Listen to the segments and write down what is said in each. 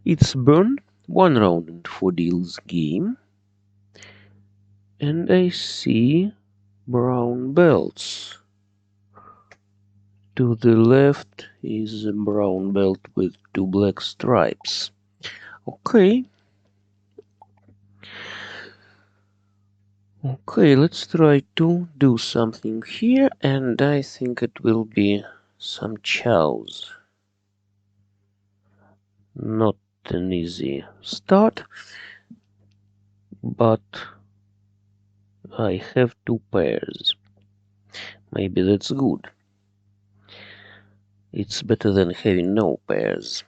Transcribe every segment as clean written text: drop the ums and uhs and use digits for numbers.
It's Bern, 1 round and 4 deals game, and I see brown belts. To the left is a brown belt with 2 black stripes. Okay. Okay, let's try to do something here, and I think it will be some chows. Not an easy start, but I have 2 pairs. Maybe that's good. It's better than having no pairs.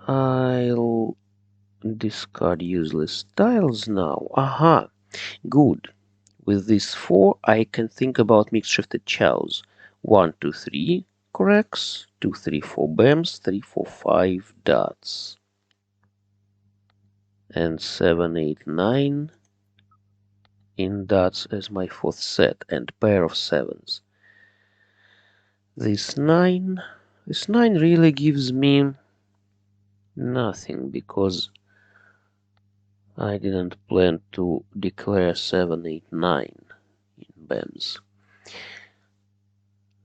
I'll discard useless tiles now. Aha, good. With these 4, I can think about mixed shifted chows. 1, 2, 3 cracks, 2, 3, 4 bams, 3, 4, 5 dots. And 7, 8, 9 in dots as my 4th set, and pair of 7s. This 9 really gives me nothing, because I didn't plan to declare 7, 8, 9 in BAMs.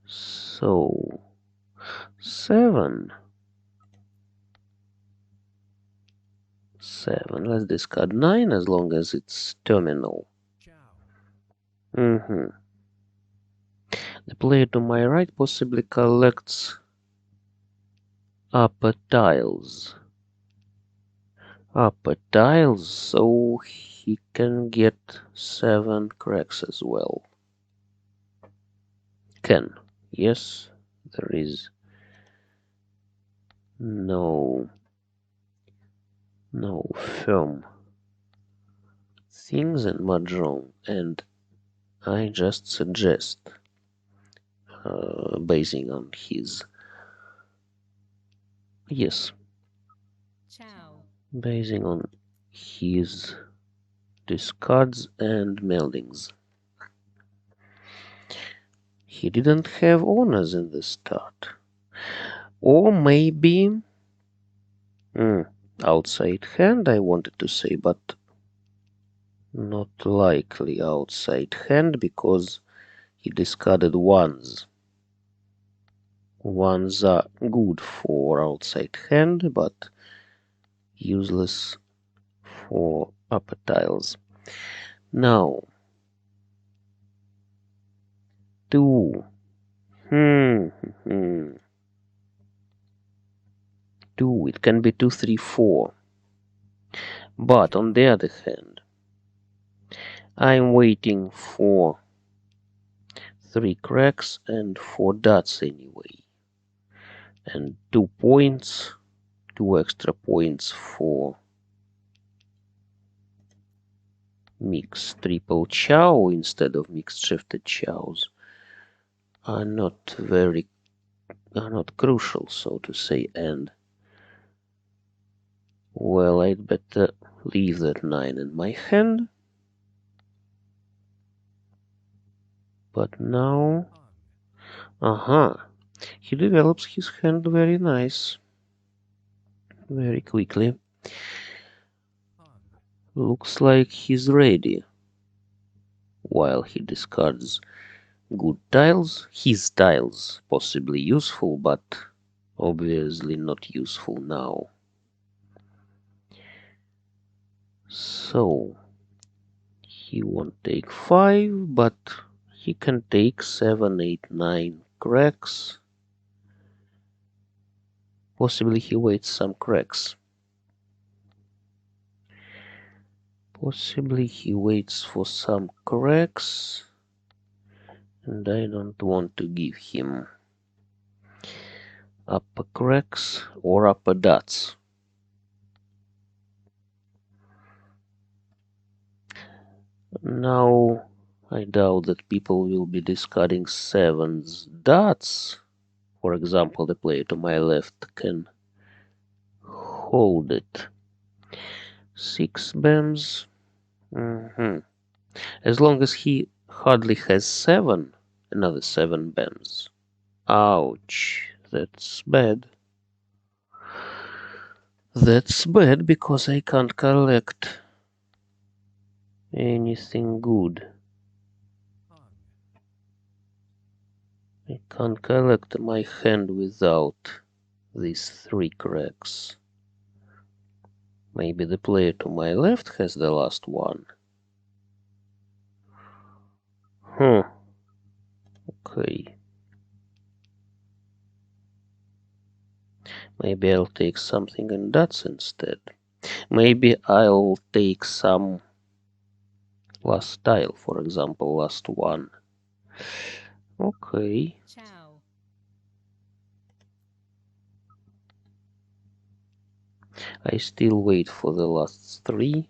So 7. Let's discard 9 as long as it's terminal. The player to my right possibly collects upper tiles. So he can get 7 cracks as well. Can. Yes, there is no firm things in Mahjong, and I just suggest, basing on his basing on his discards and meldings. He didn't have honors in the start. Or maybe outside hand, I wanted to say, but not likely outside hand, because he discarded 1s. 1s are good for outside hand, but useless for upper tiles. Now 2. 2. It can be 2, 3, 4. But on the other hand, I'm waiting for 3 cracks and 4 dots anyway. And 2 points, 2 extra points for mixed triple chow instead of mixed shifted chows are not crucial, so to say, and well, I'd better leave that 9 in my hand. But now, he develops his hand very nice, very quickly. Looks like he's ready. While he discards good tiles, his tiles, possibly useful, but obviously not useful now. So he won't take 5, but he can take 7, 8, 9 cracks. Possibly he waits some cracks. Possibly he waits for some cracks, and I don't want to give him upper cracks or upper dots. Now I doubt that people will be discarding 7's dots. For example, the player to my left can hold it. 6 bams. As long as he hardly has 7, another 7 bams. Ouch. That's bad. That's bad because I can't collect anything good. I can't collect my hand without these 3 cracks. Maybe the player to my left has the last one. Okay. Maybe I'll take something in dots instead. Maybe I'll take some last tile, for example, last one. Okay. Ciao. I still wait for the last 3.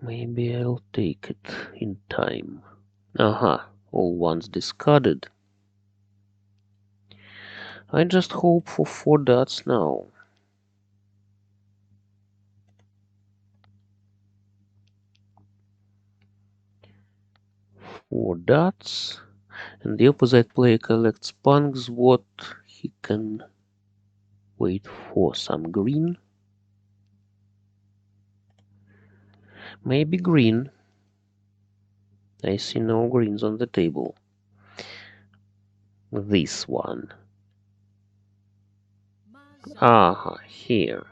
Maybe I'll take it in time. Aha, all ones discarded. I just hope for 4 dots now. 4 dots. And the opposite player collects punks. What he can wait for? Some green? Maybe green. I see no greens on the table. This one. Aha, here.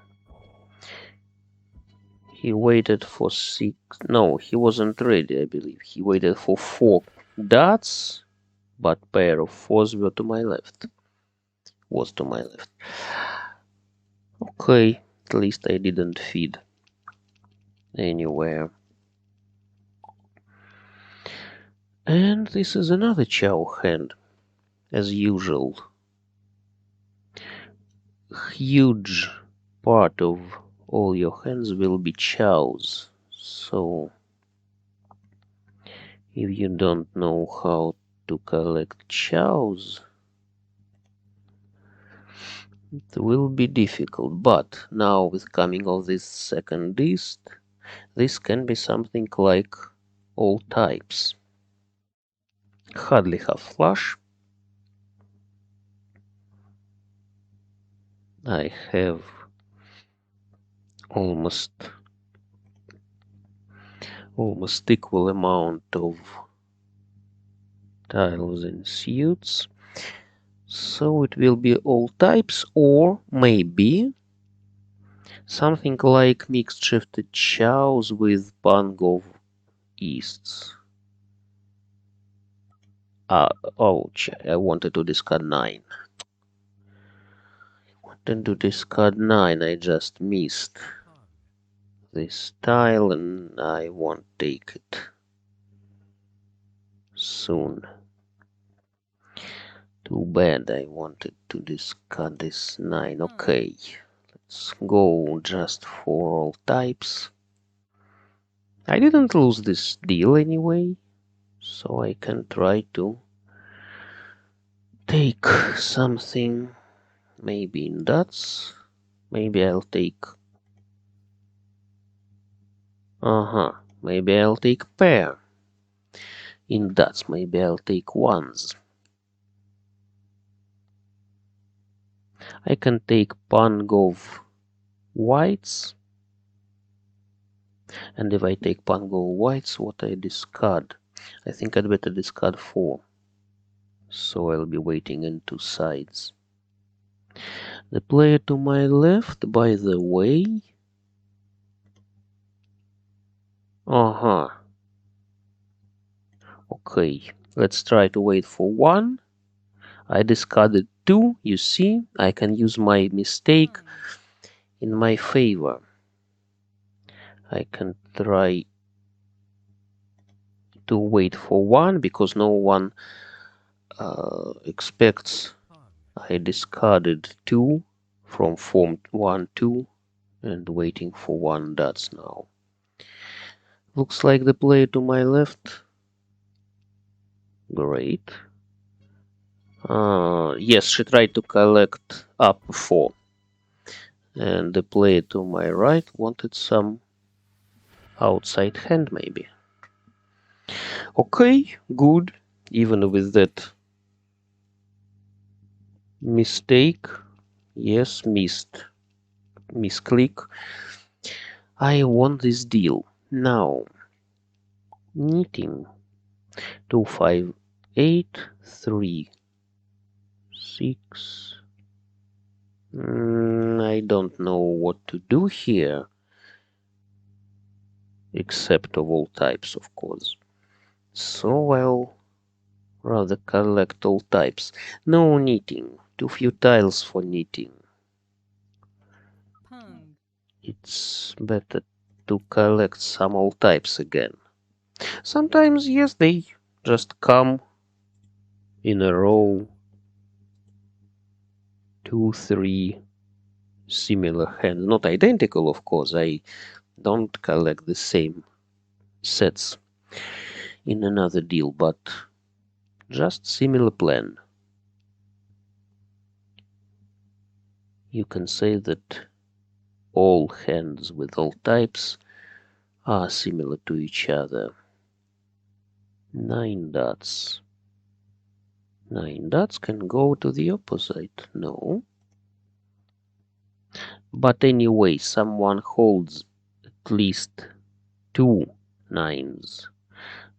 He waited for 6. No, he wasn't ready, I believe. He waited for 4 dots, but pair of 4s were to my left. Was to my left. Okay, at least I didn't feed anywhere. And this is another chow hand, as usual. Huge part of all your hands will be chows. So if you don't know how to collect chows, it will be difficult. But now with coming of this second list, this can be something like all types. Hardly have flush. I have almost equal amount of tiles and suits. So it will be all types, or maybe something like mixed shifted chows with Bangov Easts. Ouch, I wanted to discard 9. I just missed this tile and I won't take it soon. Too bad, I wanted to discard this 9. Okay, let's go just for all types. I didn't lose this deal anyway, so I can try to take something maybe in dots. Maybe I'll take maybe I'll take pair in dots. Maybe I'll take ones. I can take Pangov whites, and if I take Pangov whites, what I discard? I think I'd better discard 4. So I'll be waiting in 2 sides. The player to my left, by the way. Okay, let's try to wait for 1. I discarded 2. You see, I can use my mistake in my favor. I can try to wait for 1 because no one expects I discarded 2 from form 1, 2 and waiting for 1 dots now. Looks like the player to my left. Great. Yes, she tried to collect up 4. And the player to my right wanted some outside hand maybe. Okay, good. Even with that Mistake. Yes, misclick. I won this deal. Now, knitting. 2, 5, 8, 3, 6. I don't know what to do here. Except of all types, of course. So I'll rather collect all types. No knitting. Too few tiles for knitting. Pung. It's better to collect some all types again. Sometimes, yes, they just come in a row. 2, 3 similar hands. Not identical, of course. I don't collect the same sets in another deal, but just similar plan. You can say that all hands with all types are similar to each other. 9 dots. 9 dots can go to the opposite. No. But anyway, someone holds at least 2 nines.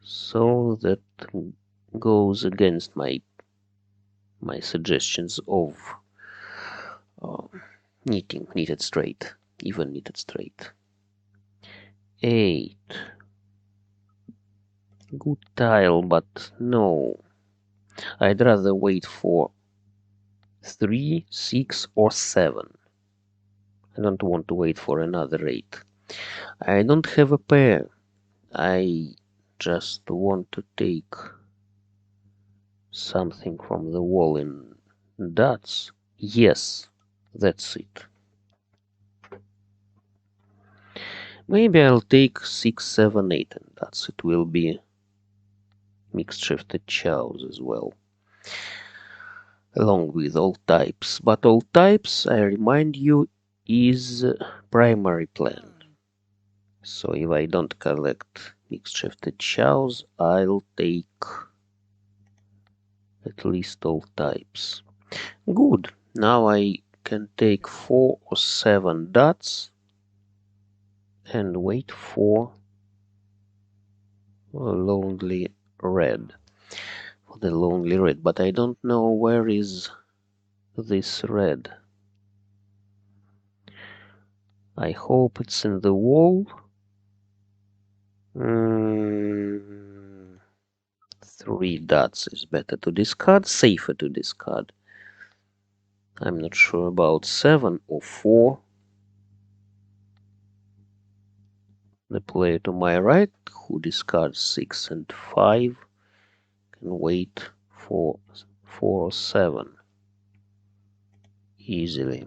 So that goes against my suggestions of uh, knitted straight, even knitted straight. 8. Good tile, but no. I'd rather wait for 3, 6, or 7. I don't want to wait for another 8. I don't have a pair. I just want to take something from the wall in dots. Yes, that's it. Maybe I'll take 6, 7, 8 and dots. It will be mixed shifted chows as well, along with all types. But all types, I remind you, is primary plan. Pung. So if I don't collect mixed shifted chows, I'll take at least all types. Good. Now I can take 4 or 7 dots and wait for a lonely red. For the lonely red, but I don't know where is this red. I hope it's in the wall. 3 dots is better to discard, safer to discard. I'm not sure about 7 or 4. The player to my right, who discards 6 and 5, can wait for 4 or 7 easily.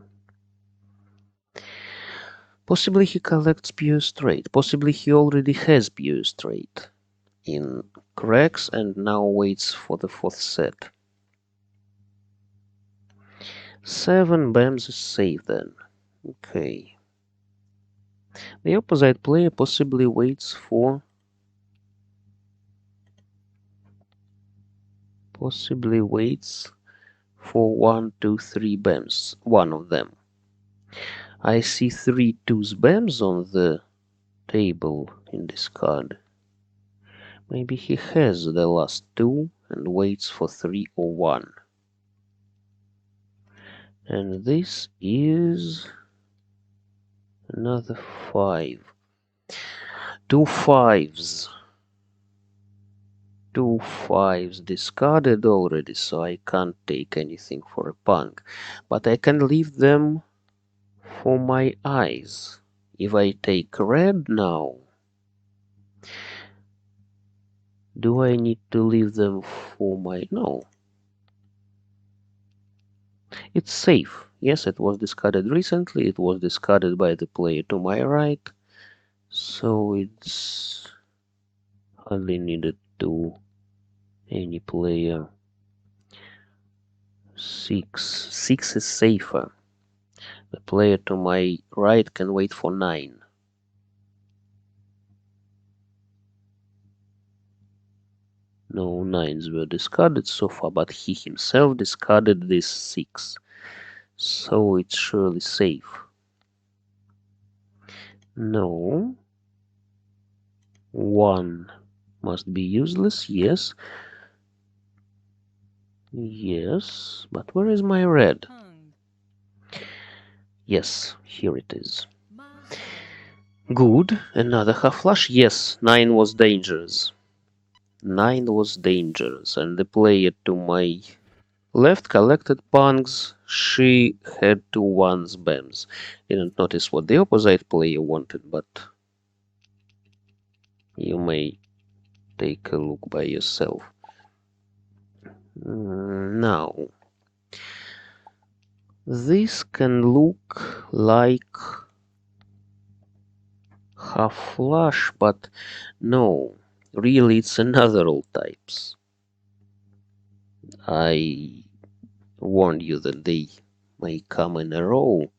Possibly he collects pure straight. Possibly he already has pure straight in cracks and now waits for the 4th set. 7 bams is safe then. Okay. The opposite player possibly waits for 1, 2, 3 bams. One of them. I see 3 twos bams on the table in this card. Maybe he has the last 2 and waits for 3 or 1. And this is another 5. 2 5s. 2 5s discarded already, so I can't take anything for a punk. But I can leave them for my eyes. If I take red now, do I need to leave them for my... No. It's safe. Yes, it was discarded recently. It was discarded by the player to my right. So it's hardly needed to any player. 6. 6 is safer. The player to my right can wait for 9. No nines were discarded so far, but he himself discarded this 6. So it's surely safe. No. 1 must be useless, yes. Yes, but where is my red? Yes, here it is. Good, another half flush. Yes, 9 was dangerous. 9 was dangerous, and the player to my left collected punks. She had 2 ones bams. Didn't notice what the opposite player wanted, but you may take a look by yourself. Now, this can look like half flush, but no, really it's another all types. I warned you that they may come in a row.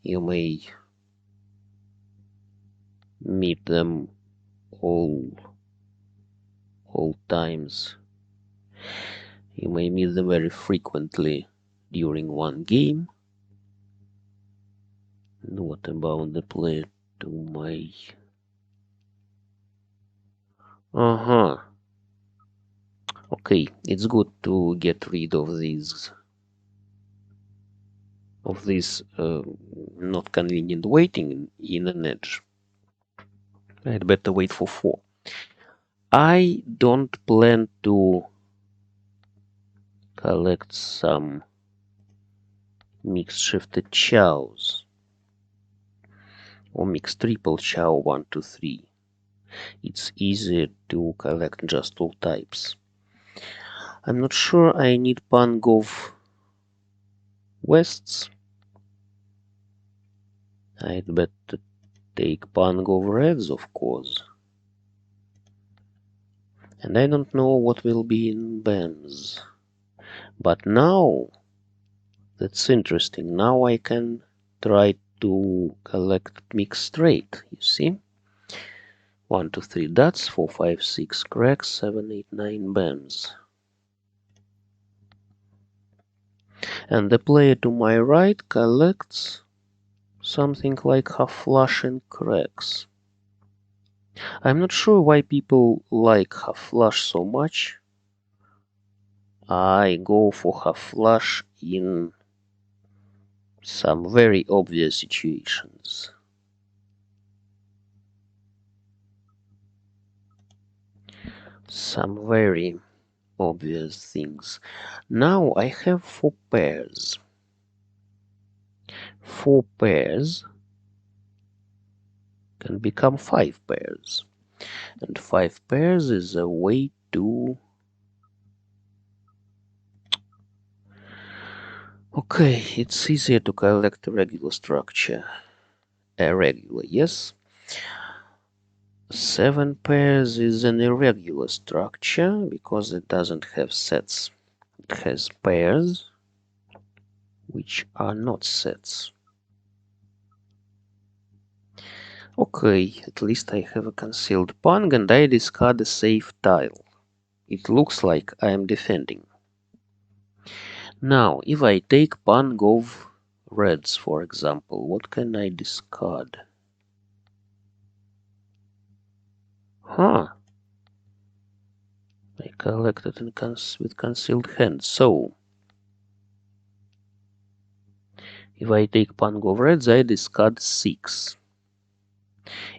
You may meet them all times. You may meet them very frequently during one game. And what about the player to my... Okay, it's good to get rid of these not convenient waiting in an edge. I'd better wait for 4. I don't plan to collect some mixed shifted chows or mixed triple chow 1, 2, 3. It's easier to collect just all types. I'm not sure I need Pangov Wests. I'd better take Pangov Reds, of course. And I don't know what will be in Ben's. But now, that's interesting. Now I can try to collect mixed straight, you see? 1, 2, 3 dots, 4, 5, 6 cracks, 7, 8, 9 bends. And the player to my right collects something like half flush and cracks. I'm not sure why people like half flush so much. I go for half flush in some very obvious situations. Some very obvious things. Now I have 4 pairs. 4 pairs can become 5 pairs. And 5 pairs is a way to... Okay, it's easier to collect a regular structure. A regular, yes. 7 pairs is an irregular structure because it doesn't have sets. It has pairs which are not sets. Okay, at least I have a concealed pung and I discard a safe tile. It looks like I am defending. Now, if I take pung of reds, for example, what can I discard? I collected with concealed hand. So, if I take pung of reds, I discard 6.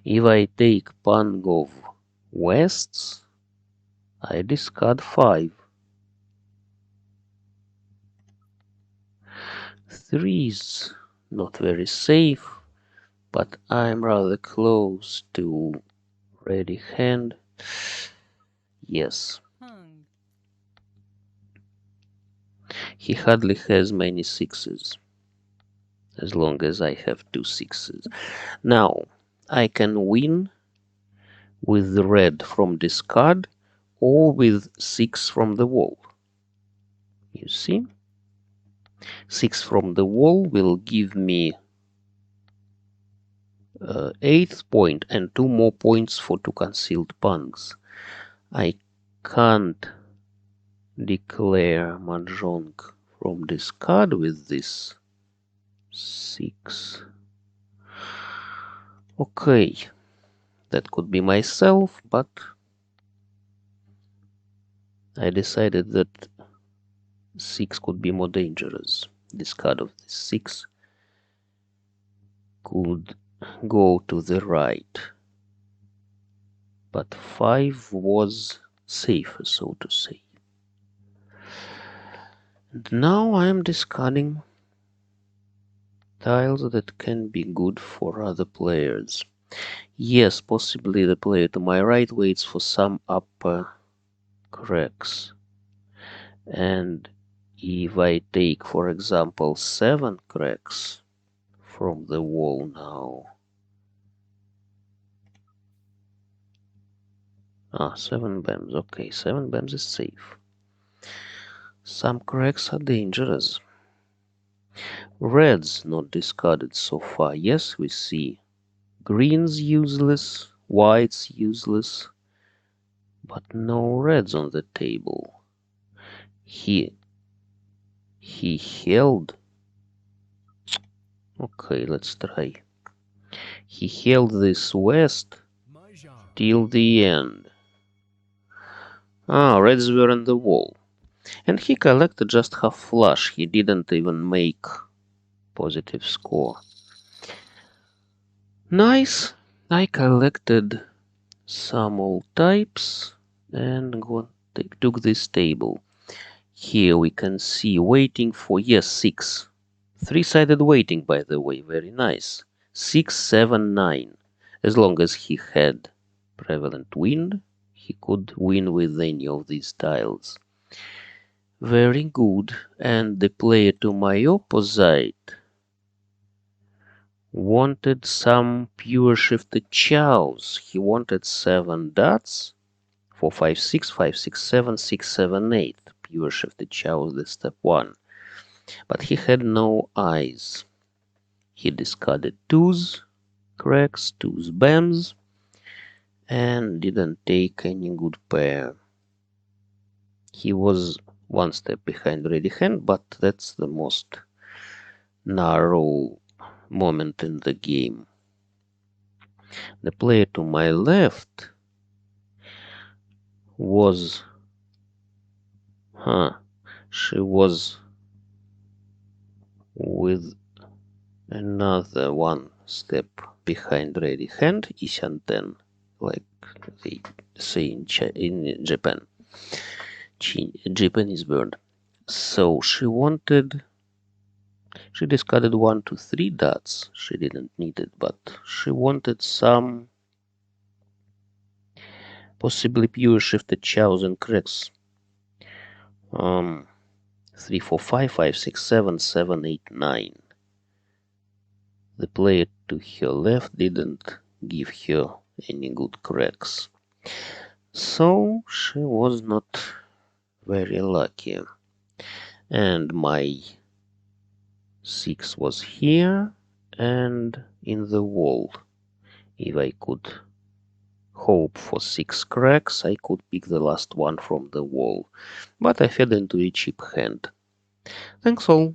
If I take pung of wests, I discard 5. 3 is not very safe, but I'm rather close to ready hand. Yes. He hardly has many 6s, as long as I have 2 6s. Now, I can win with the red from discard or with 6 from the wall. You see? 6 from the wall will give me 8th point and 2 more points for 2 concealed punks. I can't declare mahjong from this card with this 6. Okay, that could be myself, but I decided that 6 could be more dangerous. This card of the 6 could go to the right, but 5 was safer, so to say. And now I am discarding tiles that can be good for other players. Yes, possibly the player to my right waits for some upper cracks. And if I take, for example, 7 cracks from the wall now. 7 BAMs. Okay, 7 BAMs is safe. Some cracks are dangerous. Reds not discarded so far. Yes, we see greens useless, whites useless, but no reds on the table. He held. Okay, let's try. He held this west till the end. Reds were on the wall. And he collected just half flush. He didn't even make positive score. Nice. I collected some old types and took this table. Here we can see waiting for, yes, 6. 3-sided waiting, by the way, very nice. 6, 7, 9. As long as he had prevalent wind, he could win with any of these tiles. Very good. And the player to my opposite wanted some pure shifted chows. He wanted 7 dots. 4, 5, 6, 5, 6, 7, 6, 7, 8. Pure shifted chows, the step 1. But he had no eyes. He discarded 2s, cracks, 2s, bams, and didn't take any good pair. He was 1 step behind ready hand, but that's the most narrow moment in the game. The player to my left was she was with another 1 step behind ready hand, Ishan 10, like they say in Japan. Japanese word. So she discarded 1, 2, 3 dots. She didn't need it, but she wanted some possibly pure shifted chows and cracks. 3, 4, 5, 5, 6, 7, 7, 8, 9. The player to her left didn't give her any good cracks. So she was not very lucky. And my 6 was here and in the wall. If I could hope for 6 cracks, I could pick the last one from the wall. But I fell into a cheap hand. Thanks all.